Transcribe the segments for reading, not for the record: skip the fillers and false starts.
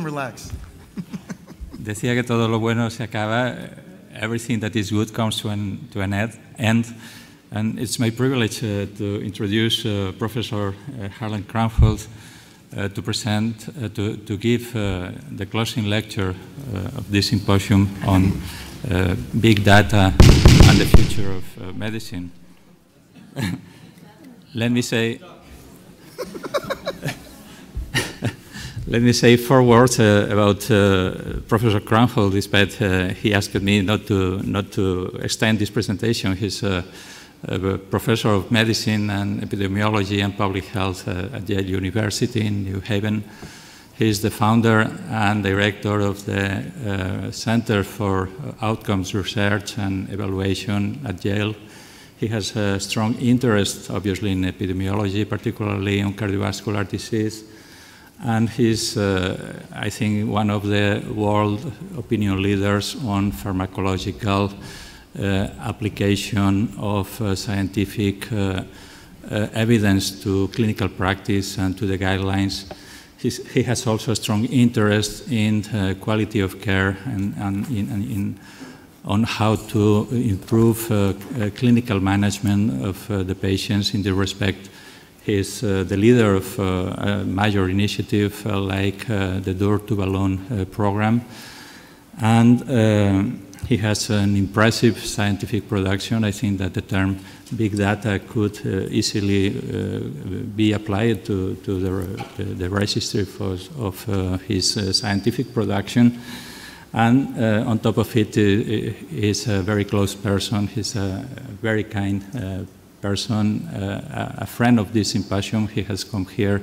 relax. Decía que todo lo bueno se acaba. Everything that is good comes to an end. And it's my privilege to introduce Professor Harlan Kranfold to present, to give the closing lecture of this symposium on big data and the future of medicine. Let me say four words about Professor Kranfold, despite he asked me not to extend this presentation. He's a professor of medicine and epidemiology and public health at Yale University in New Haven. He's the founder and director of the Center for Outcomes Research and Evaluation at Yale. He has a strong interest, obviously, in epidemiology, particularly on cardiovascular disease. And he's, I think, one of the world opinion leaders on pharmacological application of scientific evidence to clinical practice and to the guidelines. He has also a strong interest in quality of care and on how to improve clinical management of the patients in the respect. He's the leader of a major initiative like the Door to Balloon program. And he has an impressive scientific production. I think that the term big data could easily be applied to the registry of his scientific production. And on top of it, he's a very close person. He's a very kind person, a friend of this symposium. He has come here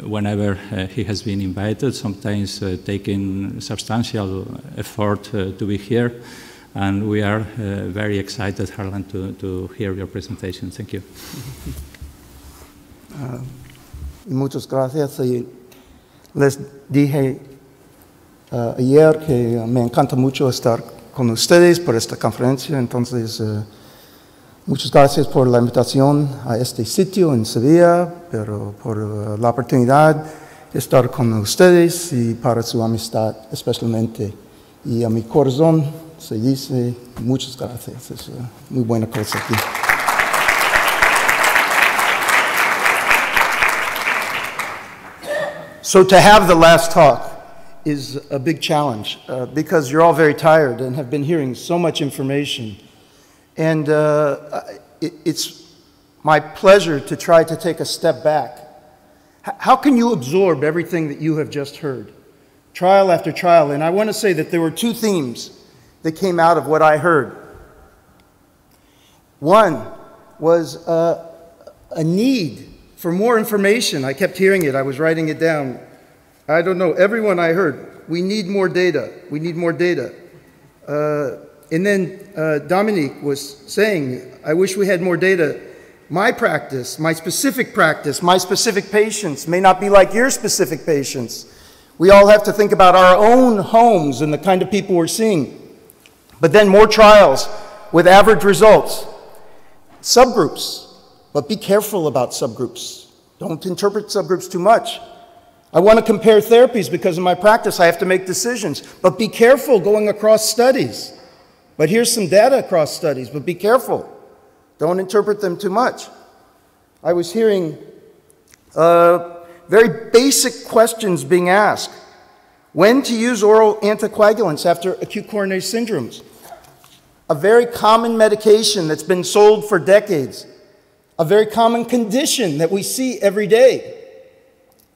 whenever he has been invited, sometimes taking substantial effort to be here. And we are very excited, Harlan, to hear your presentation. Thank you. Muchas gracias. Y les dije ayer que me encanta mucho estar con ustedes por esta conferencia, entonces muchas gracias por la invitación a este sitio en Sevilla, pero por la oportunidad de estar con ustedes y para su amistad especialmente. Y a mi corazón se dice muchas gracias, es muy buena cosa aquí. So to have the last talk is a big challenge because you're all very tired and have been hearing so much information. And it's my pleasure to try to take a step back. How can you absorb everything that you have just heard? Trial after trial. And I want to say that there were two themes that came out of what I heard. One was a need for more information. I kept hearing it. I was writing it down. I don't know. Everyone I heard, we need more data. We need more data. And then Dominique was saying, I wish we had more data. My practice, my specific patients may not be like your specific patients. We all have to think about our own homes and the kind of people we're seeing. But then more trials with average results. Subgroups, but be careful about subgroups. Don't interpret subgroups too much. I want to compare therapies because in my practice I have to make decisions. But be careful going across studies. But here's some data across studies, but be careful. Don't interpret them too much. I was hearing very basic questions being asked. When to use oral anticoagulants after acute coronary syndromes? A very common medication that's been sold for decades. A very common condition that we see every day.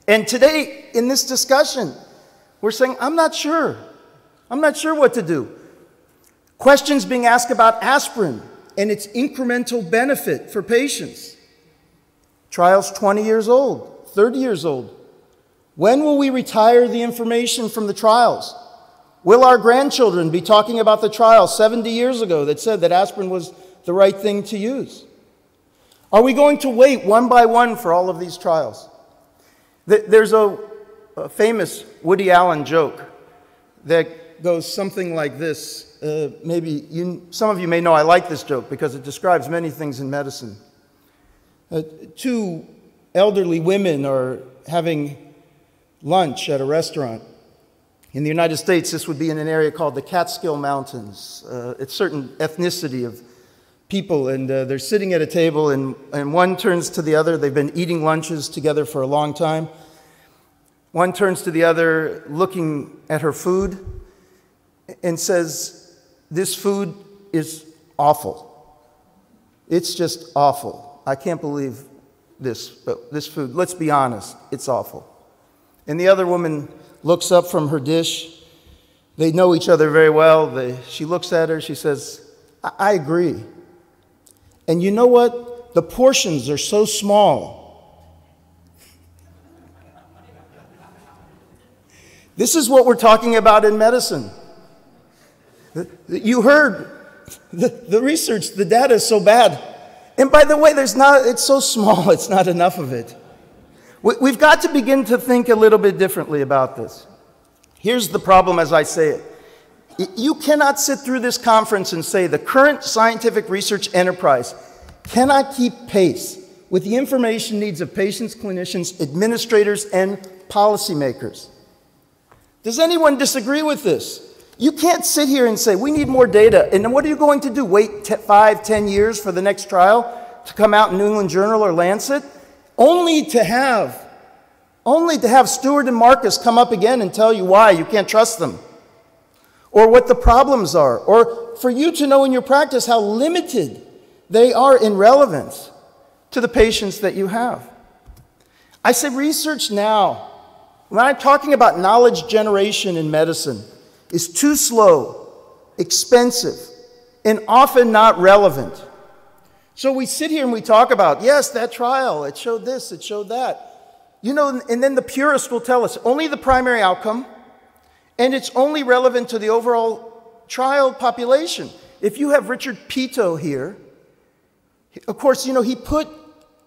And today, in this discussion, we're saying, I'm not sure. I'm not sure what to do. Questions being asked about aspirin and its incremental benefit for patients. Trials 20 years old, 30 years old. When will we retire the information from the trials? Will our grandchildren be talking about the trial 70 years ago that said that aspirin was the right thing to use? Are we going to wait one by one for all of these trials? There's a famous Woody Allen joke that goes something like this. Some of you may know I like this joke because it describes many things in medicine. Two elderly women are having lunch at a restaurant. In the United States, this would be in an area called the Catskill Mountains. It's a certain ethnicity of people, and they're sitting at a table, and one turns to the other. They've been eating lunches together for a long time. One turns to the other, looking at her food, and says, "This food is awful. It's just awful. I can't believe this food. Let's be honest, it's awful." And the other woman looks up from her dish. They know each other very well. She looks at her, she says, I agree. And you know what? The portions are so small. This is what we're talking about in medicine. You heard the research, the data is so bad. And by the way, it's so small, it's not enough of it. We've got to begin to think a little bit differently about this. Here's the problem as I say it. You cannot sit through this conference and say the current scientific research enterprise cannot keep pace with the information needs of patients, clinicians, administrators, and policymakers. Does anyone disagree with this? You can't sit here and say, we need more data, and then what are you going to do? Wait 5, 10 years for the next trial to come out in New England Journal or Lancet? Only to have Stewart and Marcus come up again and tell you why you can't trust them, or what the problems are, or for you to know in your practice how limited they are in relevance to the patients that you have. I say research now, when I'm talking about knowledge generation in medicine, is too slow, expensive, and often not relevant. So we sit here and we talk about, yes, that trial, it showed this, it showed that. You know, and then the purist will tell us only the primary outcome, and it's only relevant to the overall trial population. If you have Richard Pito here, of course, you know, he put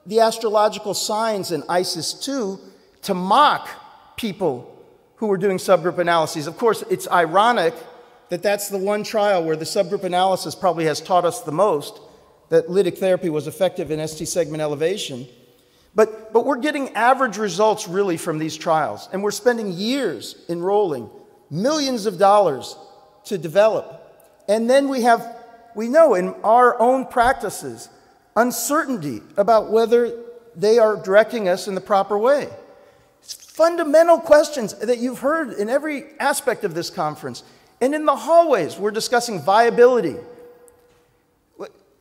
the astrological signs in ISIS-2 to mock people who were doing subgroup analyses. Of course, it's ironic that that's the one trial where the subgroup analysis probably has taught us the most, that lytic therapy was effective in ST segment elevation. But we're getting average results really from these trials, and we're spending years enrolling millions of dollars to develop. And then we know in our own practices uncertainty about whether they are directing us in the proper way. It's fundamental questions that you've heard in every aspect of this conference. And in the hallways, we're discussing viability.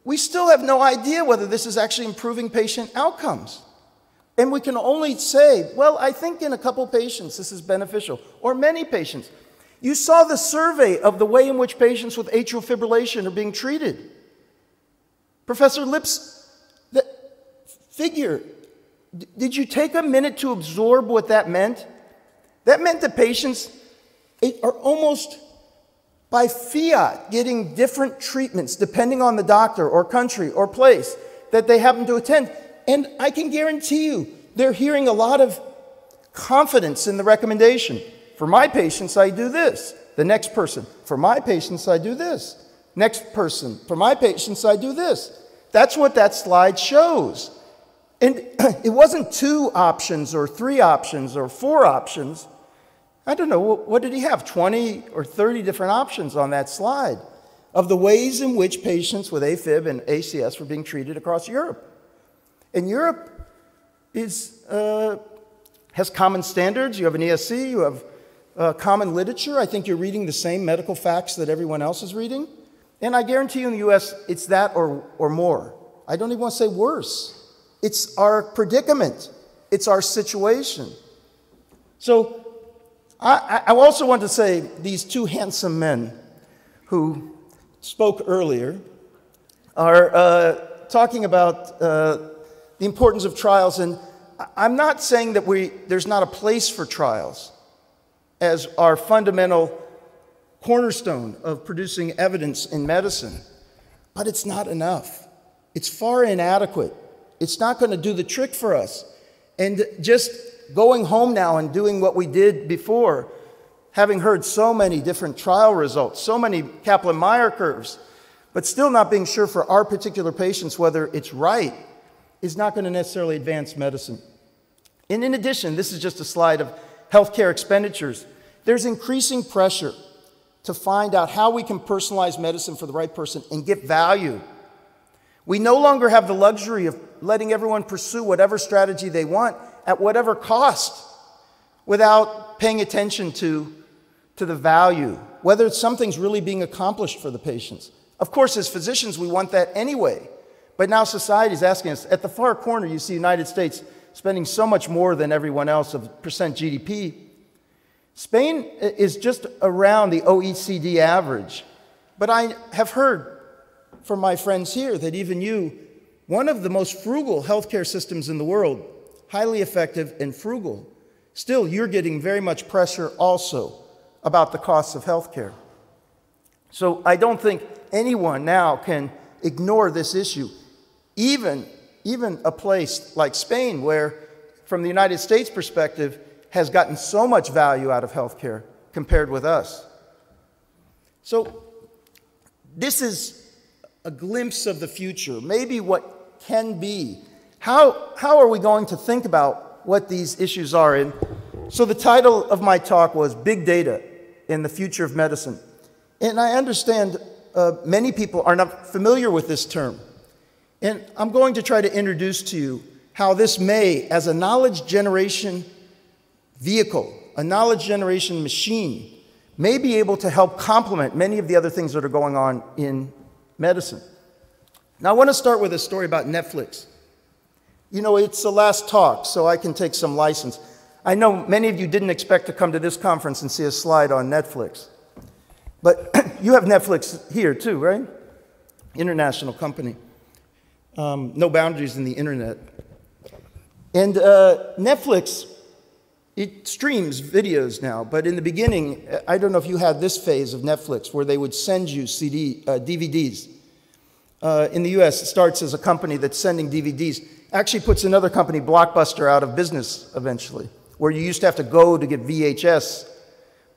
We still have no idea whether this is actually improving patient outcomes. And we can only say, well, I think in a couple patients this is beneficial, or many patients. You saw the survey of the way in which patients with atrial fibrillation are being treated. Professor Lips, the figure, did you take a minute to absorb what that meant? That meant that patients are almost by fiat getting different treatments depending on the doctor or country or place that they happen to attend. And I can guarantee you, they're hearing a lot of confidence in the recommendation. For my patients, I do this. The next person, for my patients, I do this. Next person, for my patients, I do this. That's what that slide shows. And it wasn't 2 options or 3 options or 4 options. I don't know, what did he have? 20 or 30 different options on that slide of the ways in which patients with AFib and ACS were being treated across Europe. And Europe has common standards. You have an ESC, you have common literature. I think you're reading the same medical facts that everyone else is reading. And I guarantee you in the US, it's that or more. I don't even want to say worse. It's our predicament. It's our situation. So I also want to say these 2 handsome men who spoke earlier are talking about the importance of trials. And I'm not saying that there's not a place for trials as our fundamental cornerstone of producing evidence in medicine, but it's not enough. It's far inadequate. It's not going to do the trick for us. And just going home now and doing what we did before, having heard so many different trial results, so many Kaplan-Meier curves, but still not being sure for our particular patients whether it's right, is not going to necessarily advance medicine. And in addition, this is just a slide of healthcare expenditures, there's increasing pressure to find out how we can personalize medicine for the right person and get value. We no longer have the luxury of letting everyone pursue whatever strategy they want at whatever cost without paying attention to the value, whether something's really being accomplished for the patients. Of course, as physicians, we want that anyway. But now society is asking us. At the far corner, you see the United States spending so much more than everyone else of percent GDP. Spain is just around the OECD average. But I have heard from my friends here that even you, one of the most frugal healthcare systems in the world, highly effective and frugal, still you're getting very much pressure also about the costs of healthcare. So I don't think anyone now can ignore this issue. Even a place like Spain, where from the United States perspective, has gotten so much value out of healthcare compared with us. So this is a glimpse of the future, maybe what can be. How are we going to think about what these issues are? And so the title of my talk was Big Data in the Future of Medicine. And I understand many people are not familiar with this term. And I'm going to try to introduce to you how this may, as a knowledge generation vehicle, a knowledge generation machine, may be able to help complement many of the other things that are going on in medicine. Now, I want to start with a story about Netflix. You know, it's the last talk, so I can take some license. I know many of you didn't expect to come to this conference and see a slide on Netflix. But you have Netflix here too, right? International company. No boundaries in the internet. And Netflix, it streams videos now, but in the beginning, I don't know if you had this phase of Netflix where they would send you DVDs. In the US, it starts as a company that's sending DVDs. Actually puts another company, Blockbuster, out of business eventually, where you used to have to go to get VHS.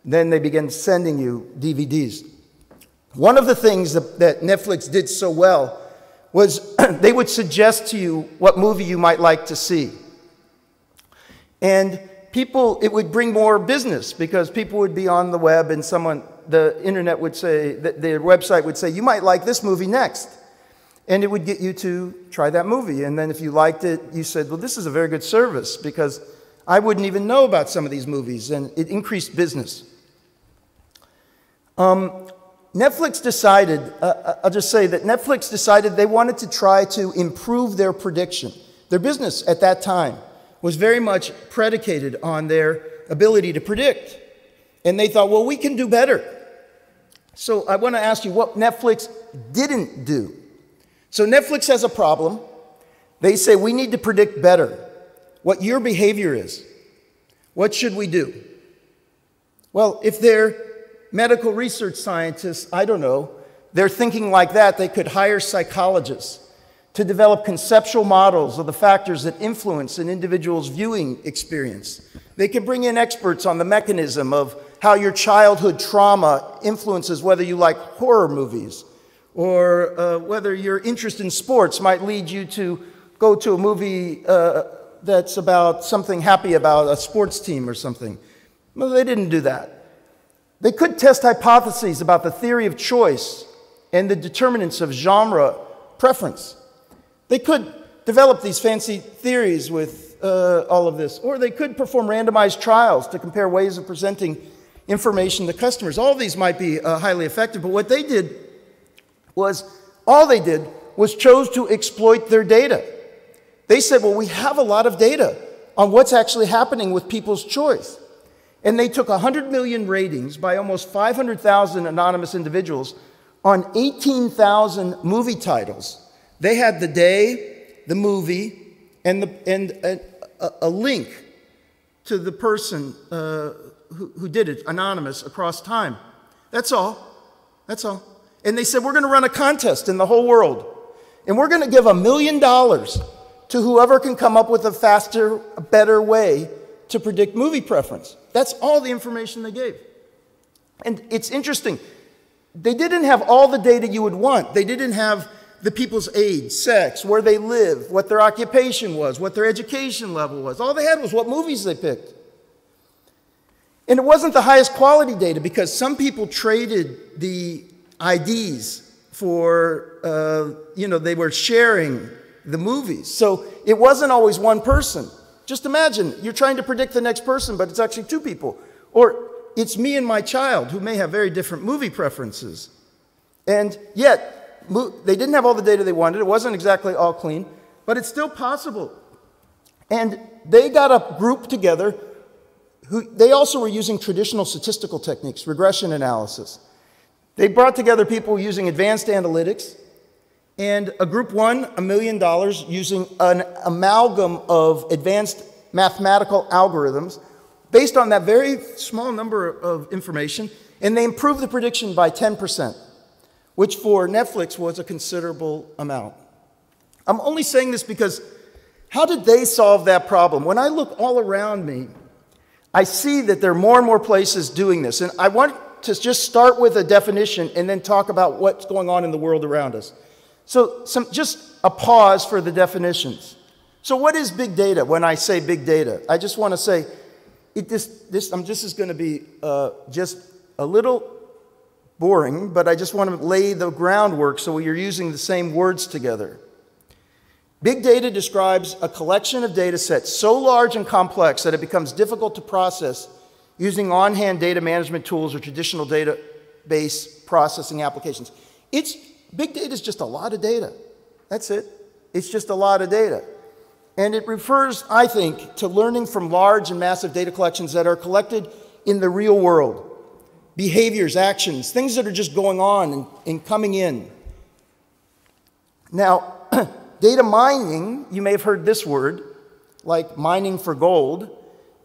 Then they began sending you DVDs. One of the things that Netflix did so well was they would suggest to you what movie you might like to see. And people, it would bring more business because people would be on the web and the internet would say, the website would say, you might like this movie next. And it would get you to try that movie. And then if you liked it, you said, well, this is a very good service because I wouldn't even know about some of these movies. And it increased business. Netflix decided, I'll just say that Netflix decided they wanted to try to improve their prediction. Their business at that time was very much predicated on their ability to predict. And they thought, well, we can do better. So I want to ask you what Netflix didn't do. So Netflix has a problem. They say we need to predict better what your behavior is. What should we do? Well, if they're medical research scientists, I don't know, they're thinking like that, they could hire psychologists to develop conceptual models of the factors that influence an individual's viewing experience. They could bring in experts on the mechanism of how your childhood trauma influences whether you like horror movies, or whether your interest in sports might lead you to go to a movie that's about something happy about a sports team or something. Well, they didn't do that. They could test hypotheses about the theory of choice and the determinants of genre preference. They could develop these fancy theories with all of this, or they could perform randomized trials to compare ways of presenting information to customers. All of these might be highly effective, but what they did was, all they did was chose to exploit their data. They said, well, we have a lot of data on what's actually happening with people's choice. And they took 100 million ratings by almost 500,000 anonymous individuals on 18,000 movie titles. They had the day, the movie, and a link to the person who did it, anonymous, across time. That's all. That's all. And they said, we're going to run a contest in the whole world. And we're going to give $1 million to whoever can come up with a faster, better way to predict movie preference. That's all the information they gave. And it's interesting. They didn't have all the data you would want. They didn't have the people's age, sex, where they live, what their occupation was, what their education level was. All they had was what movies they picked. And it wasn't the highest quality data because some people traded the IDs for, they were sharing the movies. So it wasn't always one person. Just imagine, you're trying to predict the next person, but it's actually two people. Or it's me and my child who may have very different movie preferences. And yet, they didn't have all the data they wanted. It wasn't exactly all clean, but it's still possible. And they got a group together they also were using traditional statistical techniques, regression analysis. They brought together people using advanced analytics, and a group won $1 million using an amalgam of advanced mathematical algorithms based on that very small number of information, and they improved the prediction by 10%, which for Netflix was a considerable amount. I'm only saying this because how did they solve that problem? When I look all around me, I see that there are more and more places doing this. And I want to just start with a definition and then talk about what's going on in the world around us. So just a pause for the definitions. So what is big data when I say big data? I just want to say, this is going to be just a little boring, but I just want to lay the groundwork so you're using the same words together. Big data describes a collection of data sets so large and complex that it becomes difficult to process using on-hand data management tools or traditional database processing applications. Big data is just a lot of data. That's it. It's just a lot of data. And it refers, I think, to learning from large and massive data collections that are collected in the real world. Behaviors, actions, things that are just going on and coming in. Now, data mining, you may have heard this word, like mining for gold,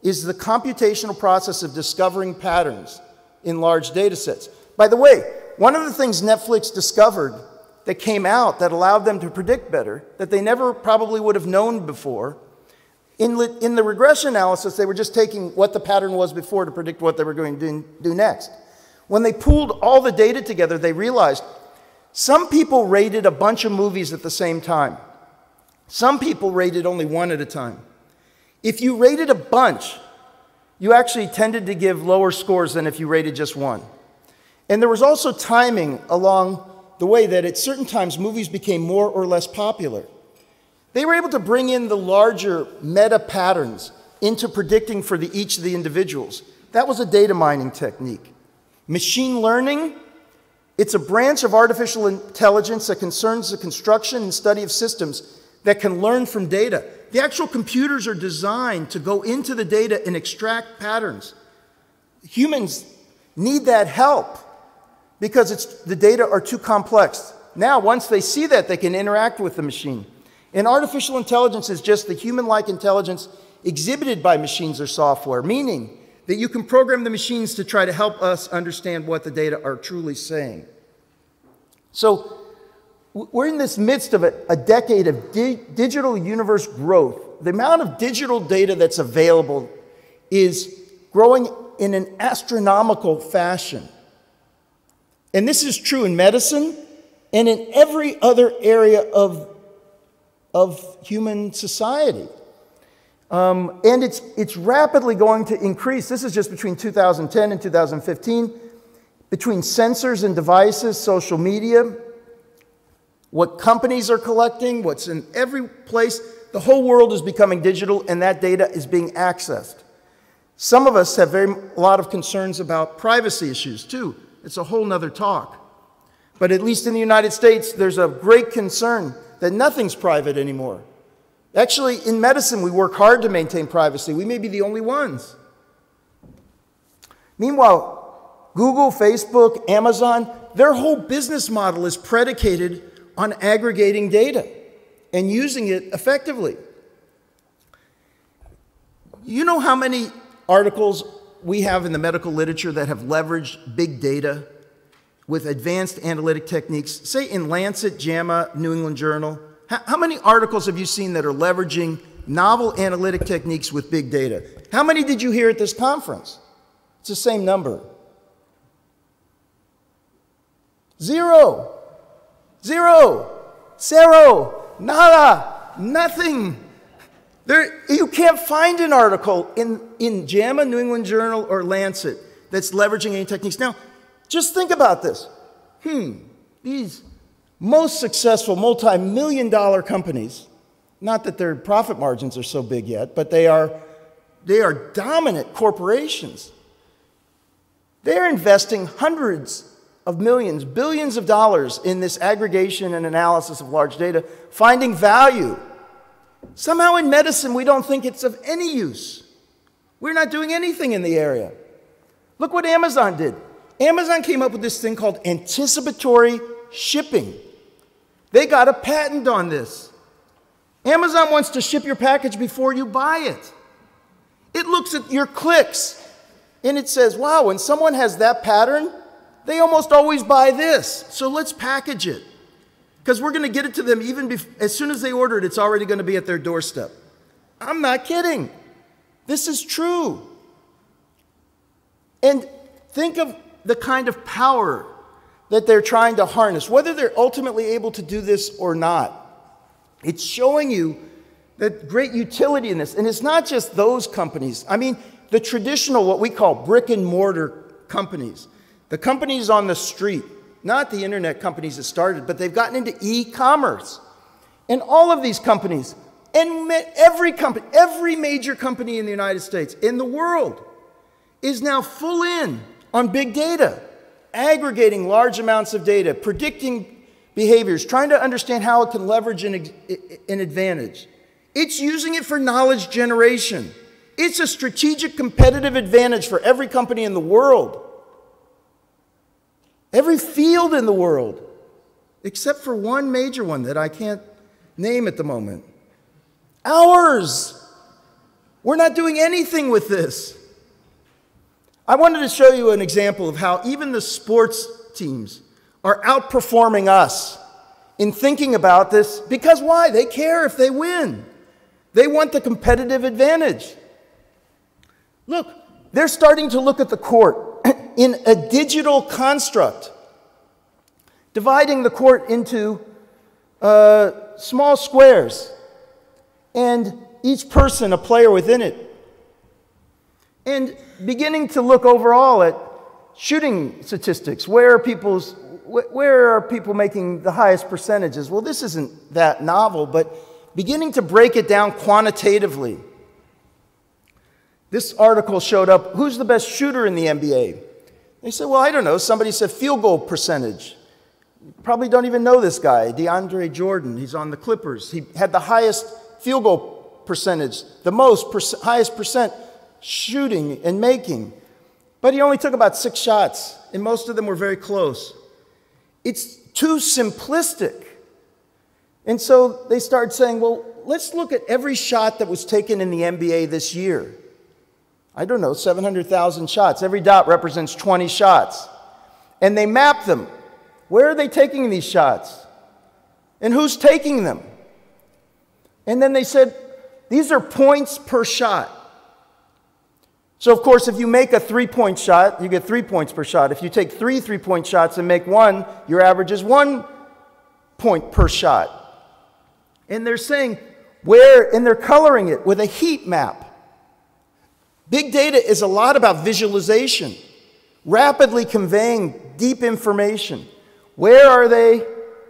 is the computational process of discovering patterns in large data sets. By the way, one of the things Netflix discovered that came out that allowed them to predict better, that they never probably would have known before, in the regression analysis, they were just taking what the pattern was before to predict what they were going to do next. When they pooled all the data together, they realized some people rated a bunch of movies at the same time. Some people rated only one at a time. If you rated a bunch, you actually tended to give lower scores than if you rated just one. And there was also timing along the way that at certain times movies became more or less popular. They were able to bring in the larger meta patterns into predicting for each of the individuals. That was a data mining technique. Machine learning, it's a branch of artificial intelligence that concerns the construction and study of systems that can learn from data. The actual computers are designed to go into the data and extract patterns. Humans need that help because the data are too complex. Now, once they see that, they can interact with the machine. And artificial intelligence is just the human-like intelligence exhibited by machines or software, meaning that you can program the machines to try to help us understand what the data are truly saying. So we're in this midst of a decade of digital universe growth. The amount of digital data that's available is growing in an astronomical fashion. And this is true in medicine and in every other area of human society. And it's rapidly going to increase. This is just between 2010 and 2015. Between sensors and devices, social media, what companies are collecting, what's in every place, the whole world is becoming digital and that data is being accessed. Some of us have a lot of concerns about privacy issues too. It's a whole nother talk. But at least in the United States, there's a great concern that nothing's private anymore. Actually, in medicine, we work hard to maintain privacy. We may be the only ones. Meanwhile, Google, Facebook, Amazon, their whole business model is predicated on aggregating data and using it effectively. You know how many articles we have in the medical literature that have leveraged big data with advanced analytic techniques? Say in Lancet, JAMA, New England Journal. How many articles have you seen that are leveraging novel analytic techniques with big data? How many did you hear at this conference? It's the same number. 0. 0. Zero. Nada. Nothing. You can't find an article in JAMA, New England Journal, or Lancet that's leveraging any techniques. Now, just think about this. These most successful multi-million-dollar companies, not that their profit margins are so big yet, but they are dominant corporations. They're investing hundreds of millions, billions of dollars in this aggregation and analysis of large data, finding value. Somehow in medicine, we don't think it's of any use. We're not doing anything in the area. Look what Amazon did. Amazon came up with this thing called anticipatory shipping. They got a patent on this. Amazon wants to ship your package before you buy it. It looks at your clicks, and it says, wow, when someone has that pattern, they almost always buy this. So let's package it. Because we're going to get it to them even as soon as they order it, it's already going to be at their doorstep. I'm not kidding. This is true. And think of the kind of power that they're trying to harness, whether they're ultimately able to do this or not. It's showing you that great utility in this. And it's not just those companies. I mean, the traditional, what we call brick and mortar companies, the companies on the street, not the internet companies that started, but they've gotten into e-commerce. And all of these companies, and every major company in the United States, in the world, is now full in on big data, aggregating large amounts of data, predicting behaviors, trying to understand how it can leverage an advantage. It's using it for knowledge generation. It's a strategic competitive advantage for every company in the world. Every field in the world, except for one major one that I can't name at the moment. Ours. We're not doing anything with this. I wanted to show you an example of how even the sports teams are outperforming us in thinking about this. Because why? They care if they win. They want the competitive advantage. Look, they're starting to look at the court in a digital construct, dividing the court into small squares, and each person a player within it, and beginning to look overall at shooting statistics. Where are people making the highest percentages? Well, this isn't that novel, but beginning to break it down quantitatively. This article showed up, who's the best shooter in the NBA? They said, well, I don't know. Somebody said field goal percentage. You probably don't even know this guy, DeAndre Jordan. He's on the Clippers. He had the highest field goal percentage, the highest percent shooting and making. But he only took about 6 shots, and most of them were very close. It's too simplistic. And so they started saying, well, let's look at every shot that was taken in the NBA this year. I don't know, 700,000 shots. Every dot represents 20 shots. And they mapped them. Where are they taking these shots? And who's taking them? And then they said, these are points per shot. So, of course, if you make a 3-point shot, you get 3 points per shot. If you take 3 3-point shots and make 1, your average is 1 point per shot. And they're saying and they're coloring it with a heat map. Big data is a lot about visualization, rapidly conveying deep information. Where are they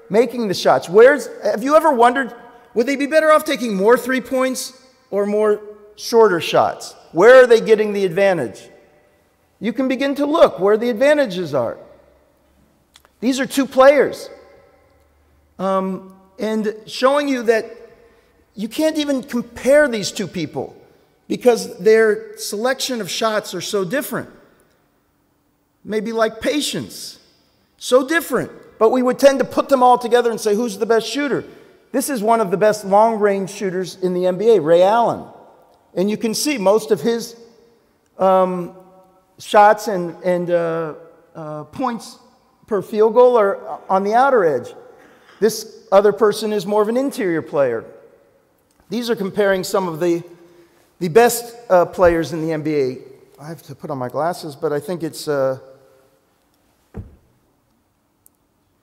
making the shots? Have you ever wondered, would they be better off taking more 3 points or more shorter shots? Where are they getting the advantage? You can begin to look where the advantages are. These are 2 players. And showing you that you can't even compare these 2 people because their selection of shots are so different. Maybe like patients. So different. But we would tend to put them all together and say, who's the best shooter? This is one of the best long-range shooters in the NBA, Ray Allen. And you can see most of his shots and points per field goal are on the outer edge. This other person is more of an interior player. These are comparing some of the best players in the NBA. I have to put on my glasses, but I think it's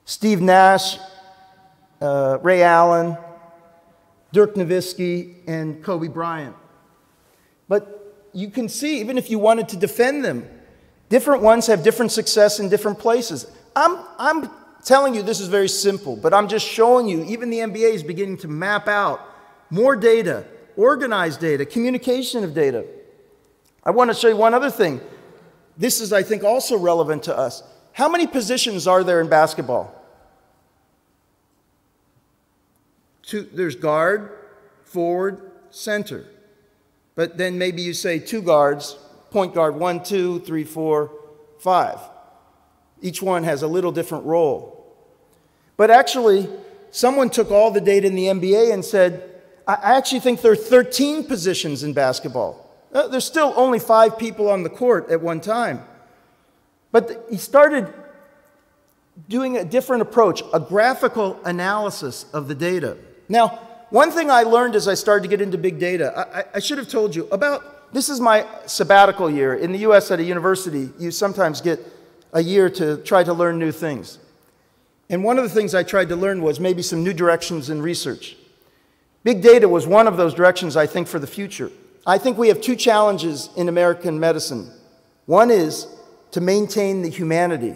Steve Nash, Ray Allen, Dirk Nowitzki and Kobe Bryant. But you can see, even if you wanted to defend them, different ones have different success in different places. I'm telling you this is very simple, but I'm just showing you, even the NBA is beginning to map out more data, organized data, communication of data. I want to show you one other thing. This is, I think, also relevant to us. How many positions are there in basketball? There's guard, forward, center. But then maybe you say 2 guards, point guard 1, 2, 3, 4, 5. Each one has a little different role. But actually, someone took all the data in the NBA and said, I actually think there are 13 positions in basketball. There's still only 5 people on the court at one time. But he started doing a different approach, a graphical analysis of the data. Now, one thing I learned as I started to get into big data, I should have told you about, this is my sabbatical year. In the US at a university, you sometimes get a year to try to learn new things. And one of the things I tried to learn was maybe some new directions in research. Big data was one of those directions, I think, for the future. I think we have 2 challenges in American medicine. One is to maintain the humanity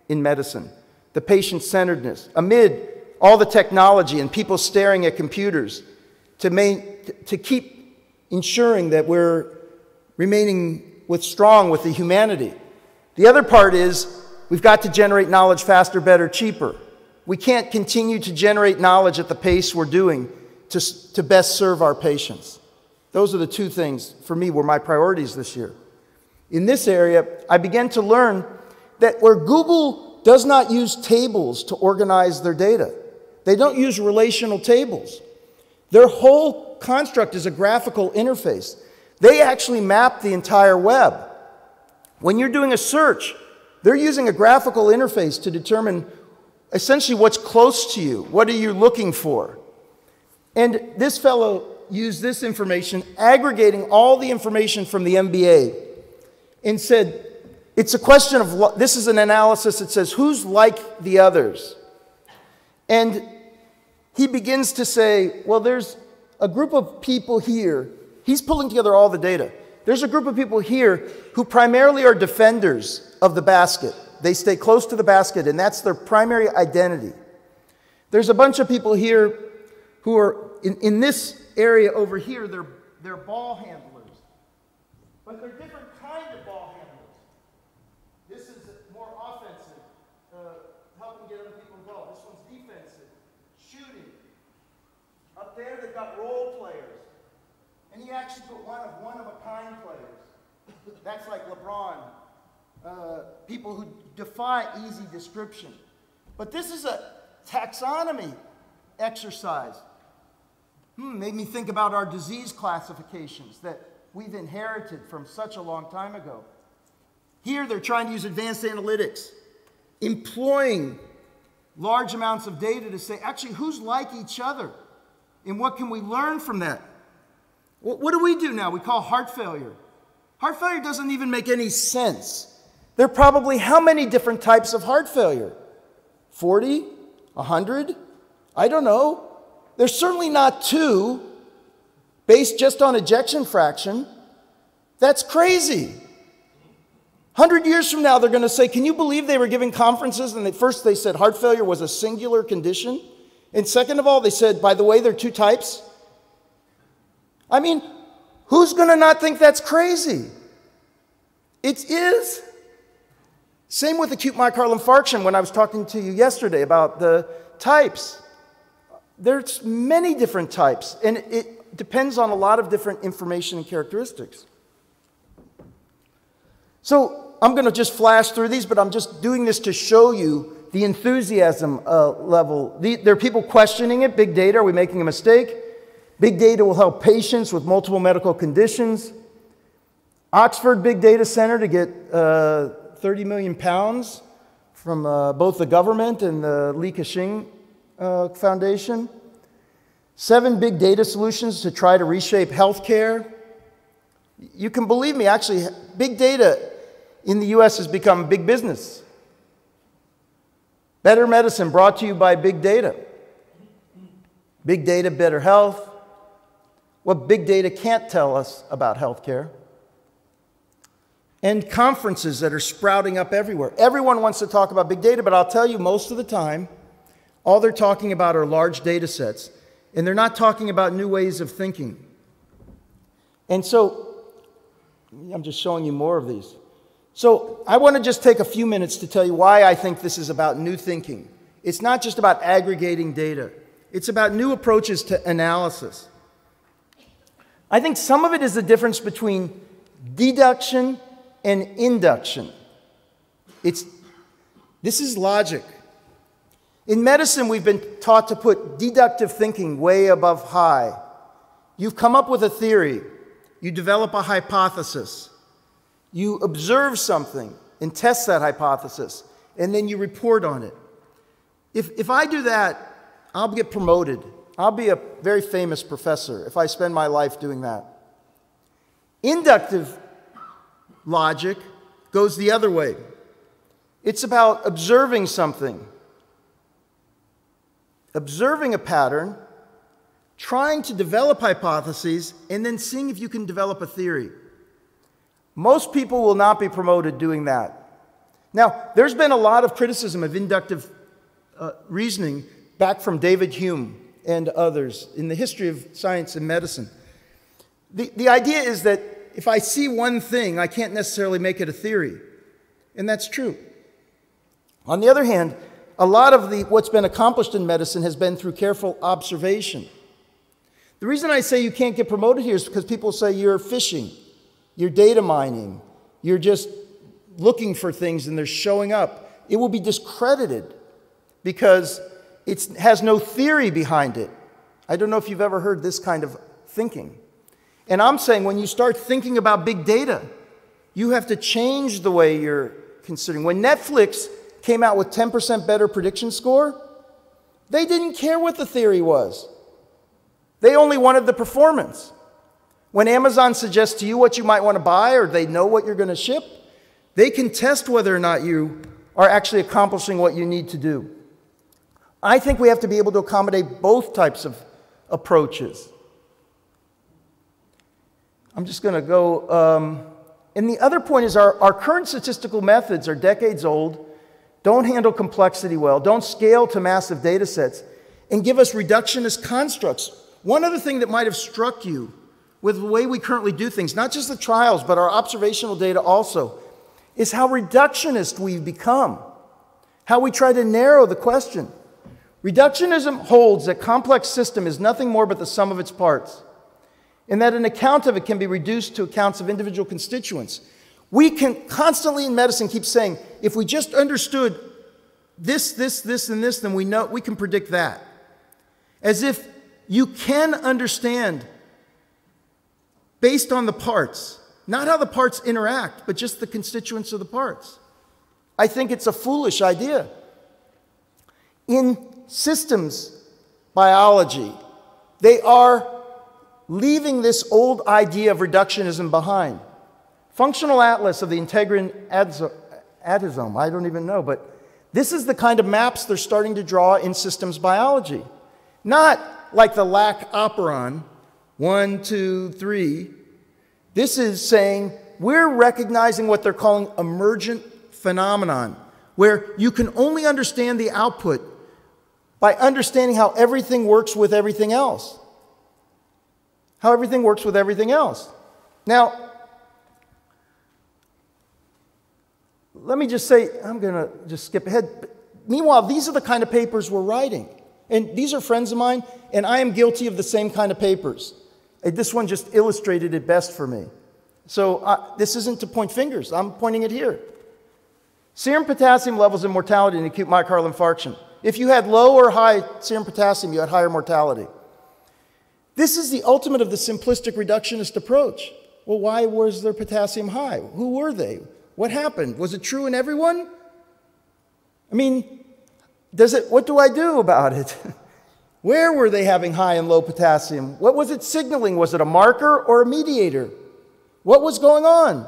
in medicine, the patient-centeredness, amid all the technology and people staring at computers, to keep ensuring that we're remaining strong with the humanity. The other part is we've got to generate knowledge faster, better, cheaper. We can't continue to generate knowledge at the pace we're doing to best serve our patients. Those are the 2 things, for me, were my priorities this year. In this area, I began to learn that where Google does not use tables to organize their data, they don't use relational tables. Their whole construct is a graphical interface. They actually map the entire web. When you're doing a search, they're using a graphical interface to determine essentially what's close to you. What are you looking for? And this fellow used this information, aggregating all the information from the MBA, and said, it's a question of, this is an analysis that says, who's like the others? And he begins to say, well, there's a group of people here. He's pulling together all the data. There's a group of people here who primarily are defenders of the basket. They stay close to the basket, and that's their primary identity. There's a bunch of people here who are, in this area over here, they're ball handlers. But they're different kind of ball handlers. This is more offensive, helping get other people involved. This one's defensive, shooting. Up there, they've got role players. And he actually put one-of-a-kind players. That's like LeBron. People who defy easy description. But this is a taxonomy exercise. Made me think about our disease classifications that we've inherited from such a long time ago. Here they're trying to use advanced analytics, employing large amounts of data to say, actually, who's like each other? And what can we learn from that? What do we do now? We call heart failure. Heart failure doesn't even make any sense. There are probably how many different types of heart failure? 40? 100? I don't know. There's certainly not 2 based just on ejection fraction. That's crazy. 100 years from now, they're going to say, can you believe they were giving conferences and first they said heart failure was a singular condition? And second of all, they said, by the way, there are 2 types? I mean, who's going to not think that's crazy? It is. Same with acute myocardial infarction when I was talking to you yesterday about the types. There's many different types, and it depends on a lot of different information and characteristics. So I'm going to just flash through these, but I'm just doing this to show you the enthusiasm level. There are people questioning it. Big data, are we making a mistake? Big data will help patients with multiple medical conditions. Oxford Big Data Center to get 30 million pounds from both the government and the Li Ka-shing Foundation. 7 big data solutions to try to reshape healthcare. You can believe me, actually, big data in the US has become big business. Better medicine brought to you by big data. Big data, better health. what big data can't tell us about healthcare, and conferences that are sprouting up everywhere. Everyone wants to talk about big data, but I'll tell you, most of the time, all they're talking about are large data sets, and they're not talking about new ways of thinking. And so, I'm just showing you more of these. So, I want to just take a few minutes to tell you why I think this is about new thinking. It's not just about aggregating data. It's about new approaches to analysis. I think some of it is the difference between deduction and induction. This is logic. In medicine, we've been taught to put deductive thinking way above high. You've come up with a theory. You develop a hypothesis. You observe something and test that hypothesis, and then you report on it. If I do that, I'll get promoted. I'll be a very famous professor if I spend my life doing that. Inductive logic goes the other way. It's about observing something, observing a pattern, trying to develop hypotheses, and then seeing if you can develop a theory. Most people will not be promoted doing that. Now, there's been a lot of criticism of inductive reasoning back from David Hume and others in the history of science and medicine. The idea is that if I see one thing, I can't necessarily make it a theory. And that's true. On the other hand, a lot of what's been accomplished in medicine has been through careful observation. The reason I say you can't get promoted here is because people say you're fishing, you're data mining, you're just looking for things and they're showing up. It will be discredited because it has no theory behind it. I don't know if you've ever heard this kind of thinking. And I'm saying when you start thinking about big data, you have to change the way you're considering. When Netflix came out with 10% better prediction score, they didn't care what the theory was. They only wanted the performance. When Amazon suggests to you what you might want to buy or they know what you're going to ship, they can test whether or not you are actually accomplishing what you need to do. I think we have to be able to accommodate both types of approaches. I'm just going to go, and the other point is our current statistical methods are decades old, don't handle complexity well, don't scale to massive data sets, and give us reductionist constructs. One other thing that might have struck you with the way we currently do things, not just the trials, but our observational data also, is how reductionist we've become, how we try to narrow the question. Reductionism holds that complex system is nothing more but the sum of its parts, and that an account of it can be reduced to accounts of individual constituents. We can constantly in medicine keep saying, if we just understood this, and this, then we can predict that. As if you can understand based on the parts, not how the parts interact, but just the constituents of the parts. I think it's a foolish idea. In systems biology, they are leaving this old idea of reductionism behind. Functional atlas of the integrin adosome, I don't even know, but this is the kind of maps they're starting to draw in systems biology. Not like the lac operon, 1, 2, 3. This is saying we're recognizing what they're calling emergent phenomenon, where you can only understand the output by understanding how everything works with everything else. How everything works with everything else. Now, let me just say, I'm going to just skip ahead. Meanwhile, these are the kind of papers we're writing. And these are friends of mine, and I am guilty of the same kind of papers. This one just illustrated it best for me. So this isn't to point fingers. I'm pointing it here. Serum potassium levels and mortality in acute myocardial infarction. If you had low or high serum potassium, you had higher mortality. This is the ultimate of the simplistic reductionist approach. Well, why was their potassium high? Who were they? What happened? Was it true in everyone? I mean, what do I do about it? Where were they having high and low potassium? What was it signaling? Was it a marker or a mediator? What was going on?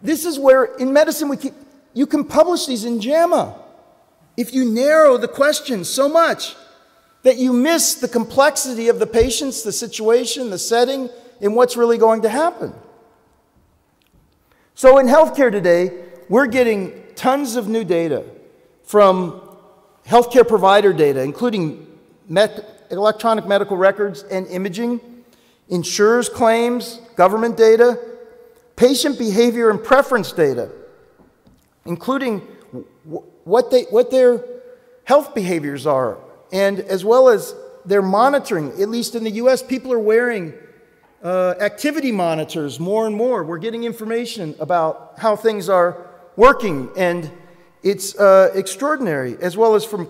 This is where, in medicine, you can publish these in JAMA. If you narrow the question so much that you miss the complexity of the patients, the situation, the setting, and what's really going to happen. So in healthcare today, we're getting tons of new data from healthcare provider data, including electronic medical records and imaging, insurers' claims, government data, patient behavior and preference data, including what their health behaviors are, and as well as their monitoring. At least in the US, people are wearing activity monitors more and more. We're getting information about how things are working, and it's extraordinary, as well as from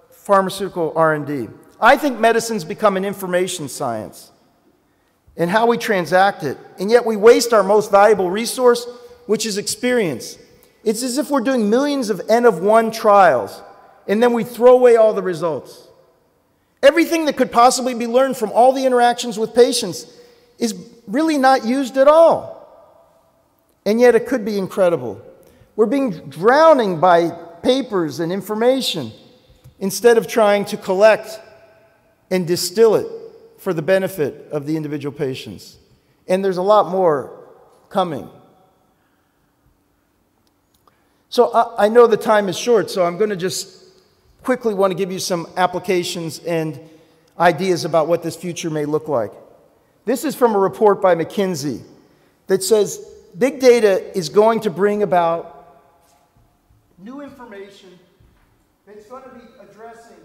pharmaceutical R&D. I think medicine's become an information science and how we transact it, and yet we waste our most valuable resource, which is experience. It's as if we're doing millions of N-of-1 trials, and then we throw away all the results. Everything that could possibly be learned from all the interactions with patients is really not used at all. And yet it could be incredible. We're being drowning by papers and information instead of trying to collect and distill it for the benefit of the individual patients. And there's a lot more coming. So I know the time is short, so I'm going to just quickly want to give you some applications and ideas about what this future may look like. This is from a report by McKinsey that says big data is going to bring about new information that's going to be addressing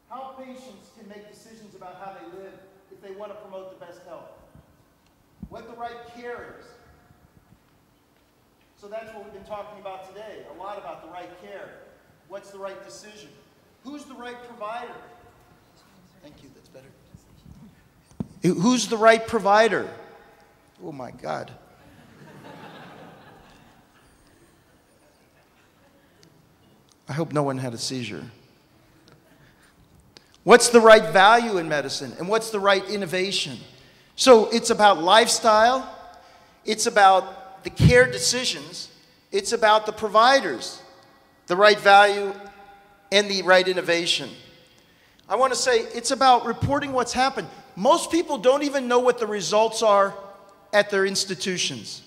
how patients can make decisions about how they live if they want to promote the best health, what the right care is. So that's what we've been talking about today, a lot about the right care. What's the right decision? Who's the right provider? Thank you, that's better. Who's the right provider? Oh my God. I hope no one had a seizure. What's the right value in medicine? And what's the right innovation? So it's about lifestyle. It's about the care decisions. It's about the providers, the right value, and the right innovation. I want to say it's about reporting what's happened. Most people don't even know what the results are at their institutions.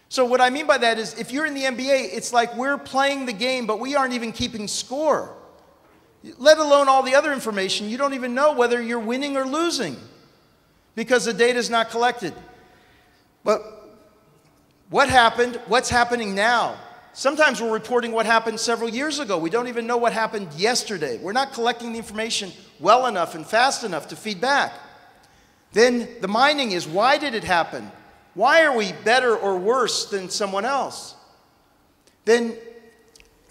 So what I mean by that is if you're in the NBA, it's like we're playing the game, but we aren't even keeping score. Let alone all the other information. You don't even know whether you're winning or losing because the data is not collected. But what happened? What's happening now? Sometimes we're reporting what happened several years ago. We don't even know what happened yesterday. We're not collecting the information well enough and fast enough to feed back. Then the mining is, why did it happen? Why are we better or worse than someone else? Then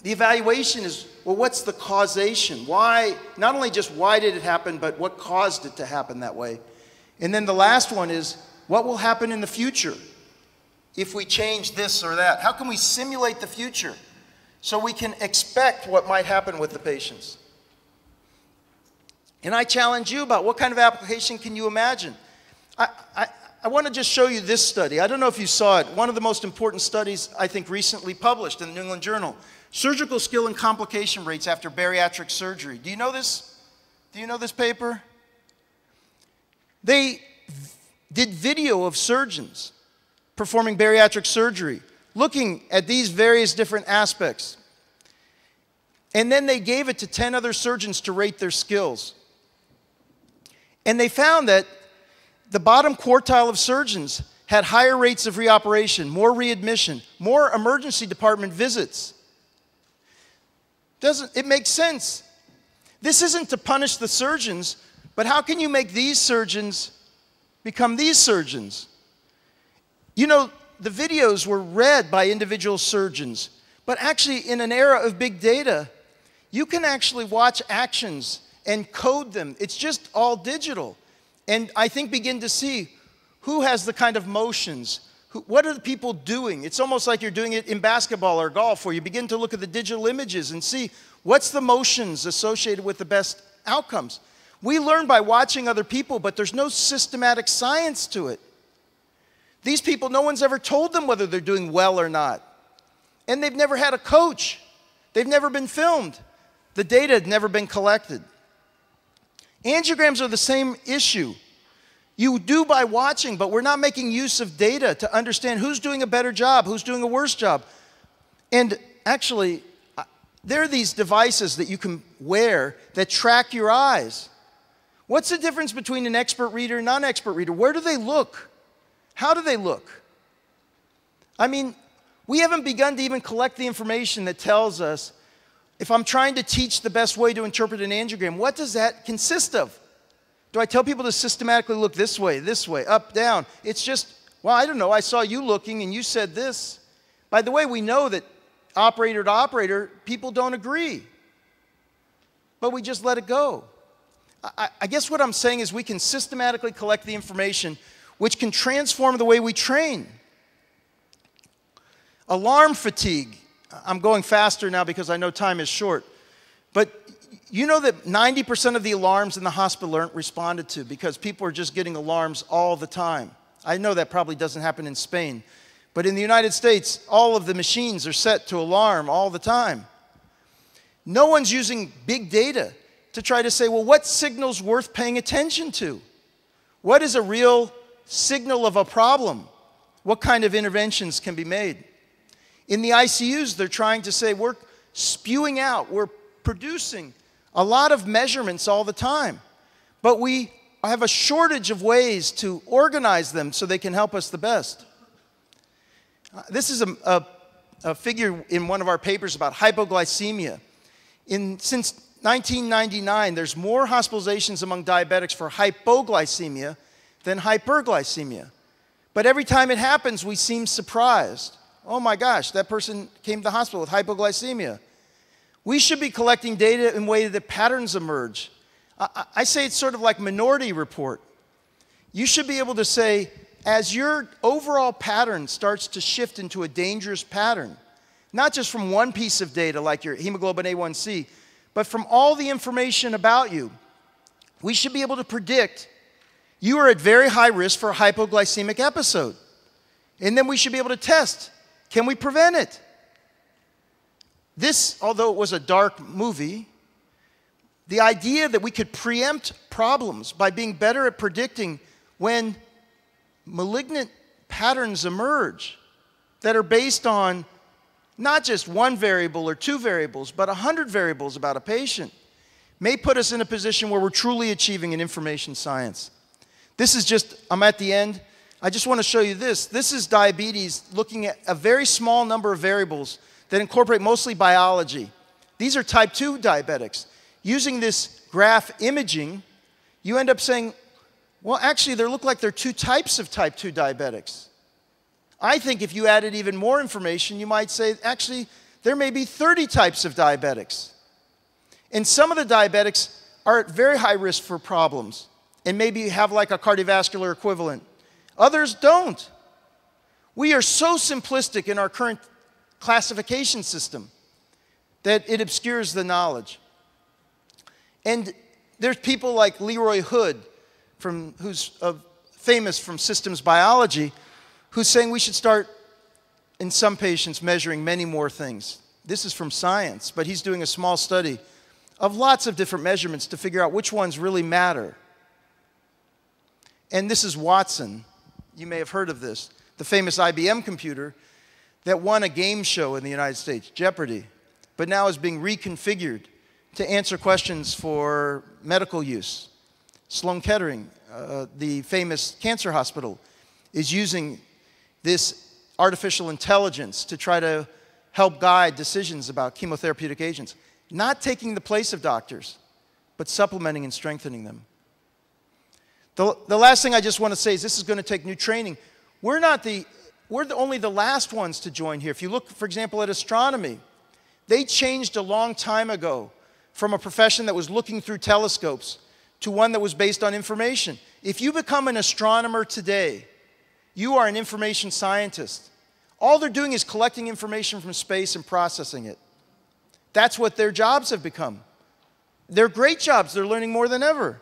the evaluation is, well, what's the causation? Why, not only just why did it happen, but what caused it to happen that way? And then the last one is, what will happen in the future if we change this or that? How can we simulate the future so we can expect what might happen with the patients? And I challenge you about what kind of application can you imagine? I want to just show you this study. I don't know if you saw it. One of the most important studies, I think, recently published in the New England Journal. Surgical skill and complication rates after bariatric surgery. Do you know this? Do you know this paper? They did video of surgeons performing bariatric surgery, looking at these various different aspects. And then they gave it to 10 other surgeons to rate their skills. And they found that the bottom quartile of surgeons had higher rates of reoperation, more readmission, more emergency department visits. It makes sense. This isn't to punish the surgeons, but how can you make these surgeons become these surgeons? You know, the videos were read by individual surgeons, but actually in an era of big data, you can actually watch actions and code them. It's just all digital. And I think begin to see who has the kind of motions, what are the people doing? It's almost like you're doing it in basketball or golf, where you begin to look at the digital images and see what's the motions associated with the best outcomes. We learn by watching other people, but there's no systematic science to it. These people, no one's ever told them whether they're doing well or not. And they've never had a coach. They've never been filmed. The data had never been collected. Angiograms are the same issue. You do by watching, but we're not making use of data to understand who's doing a better job, who's doing a worse job. And actually, there are these devices that you can wear that track your eyes. What's the difference between an expert reader and non-expert reader? Where do they look? How do they look? I mean, we haven't begun to even collect the information that tells us, if I'm trying to teach the best way to interpret an angiogram, what does that consist of? Do I tell people to systematically look this way, up, down? It's just, well, I don't know, I saw you looking and you said this. By the way, we know that operator to operator, people don't agree. But we just let it go. I guess what I'm saying is we can systematically collect the information which can transform the way we train. Alarm fatigue. I'm going faster now because I know time is short. But you know that 90% of the alarms in the hospital aren't responded to because people are just getting alarms all the time. I know that probably doesn't happen in Spain. But in the United States, all of the machines are set to alarm all the time. No one's using big data to try to say, well, what signal's worth paying attention to? What is a real signal of a problem? What kind of interventions can be made? In the ICUs, they're trying to say, we're spewing out, we're producing a lot of measurements all the time. But we have a shortage of ways to organize them so they can help us the best. This is a figure in one of our papers about hypoglycemia. Since 1999, there's more hospitalizations among diabetics for hypoglycemia than hyperglycemia. But every time it happens, we seem surprised. Oh my gosh, that person came to the hospital with hypoglycemia. We should be collecting data in a way that patterns emerge. I say it's sort of like Minority Report. You should be able to say, as your overall pattern starts to shift into a dangerous pattern, not just from one piece of data like your hemoglobin A1C, but from all the information about you, we should be able to predict you are at very high risk for a hypoglycemic episode. And then we should be able to test, can we prevent it? This, although it was a dark movie, the idea that we could preempt problems by being better at predicting when malignant patterns emerge that are based on not just one variable or two variables, but 100 variables about a patient, may put us in a position where we're truly achieving an information science. This is just, I'm at the end. I just want to show you this. This is diabetes looking at a very small number of variables that incorporate mostly biology. These are type 2 diabetics. Using this graph imaging, you end up saying, well, actually, there look like there are two types of type 2 diabetics. I think if you added even more information, you might say, actually, there may be 30 types of diabetics. And some of the diabetics are at very high risk for problems and maybe have like a cardiovascular equivalent. Others don't. We are so simplistic in our current classification system that it obscures the knowledge. And there's people like Leroy Hood, who's famous from systems biology, who's saying we should start, in some patients, measuring many more things. This is from Science, but he's doing a small study of lots of different measurements to figure out which ones really matter. And this is Watson. You may have heard of this, the famous IBM computer that won a game show in the United States, Jeopardy, but now is being reconfigured to answer questions for medical use. Sloan Kettering, the famous cancer hospital, is using this artificial intelligence to try to help guide decisions about chemotherapeutic agents, not taking the place of doctors, but supplementing and strengthening them. The last thing I just want to say is this is going to take new training. We're only the last ones to join here. If you look, for example, at astronomy, they changed a long time ago from a profession that was looking through telescopes to one that was based on information. If you become an astronomer today, you are an information scientist. All they're doing is collecting information from space and processing it. That's what their jobs have become. They're great jobs. They're learning more than ever.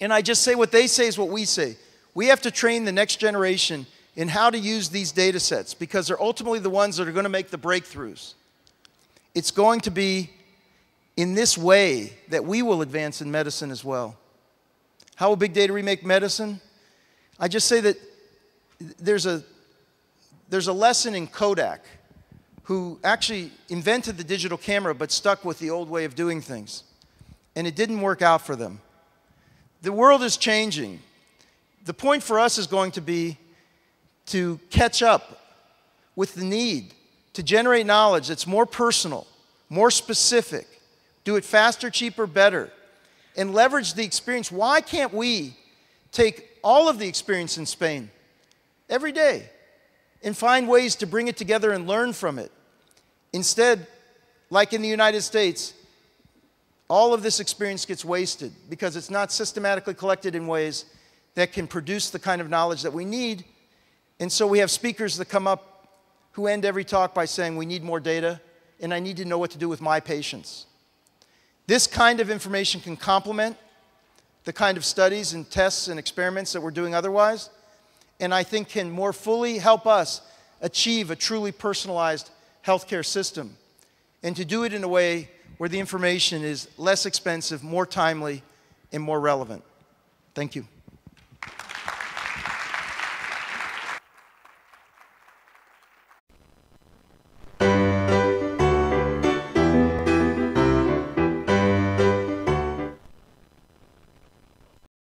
And I just say what they say is what we say. We have to train the next generation in how to use these data sets because they're ultimately the ones that are going to make the breakthroughs. It's going to be in this way that we will advance in medicine as well. How will big data remake medicine? I just say that there's a lesson in Kodak, who actually invented the digital camera but stuck with the old way of doing things. And it didn't work out for them. The world is changing. The point for us is going to be to catch up with the need to generate knowledge that's more personal, more specific, do it faster, cheaper, better, and leverage the experience. Why can't we take all of the experience in Spain every day and find ways to bring it together and learn from it? Instead, like in the United States, all of this experience gets wasted because it's not systematically collected in ways that can produce the kind of knowledge that we need. And so we have speakers that come up who end every talk by saying, we need more data, and I need to know what to do with my patients. This kind of information can complement the kind of studies and tests and experiments that we're doing otherwise, and I think can more fully help us achieve a truly personalized healthcare system, and to do it in a way where the information is less expensive, more timely, and more relevant. Thank you.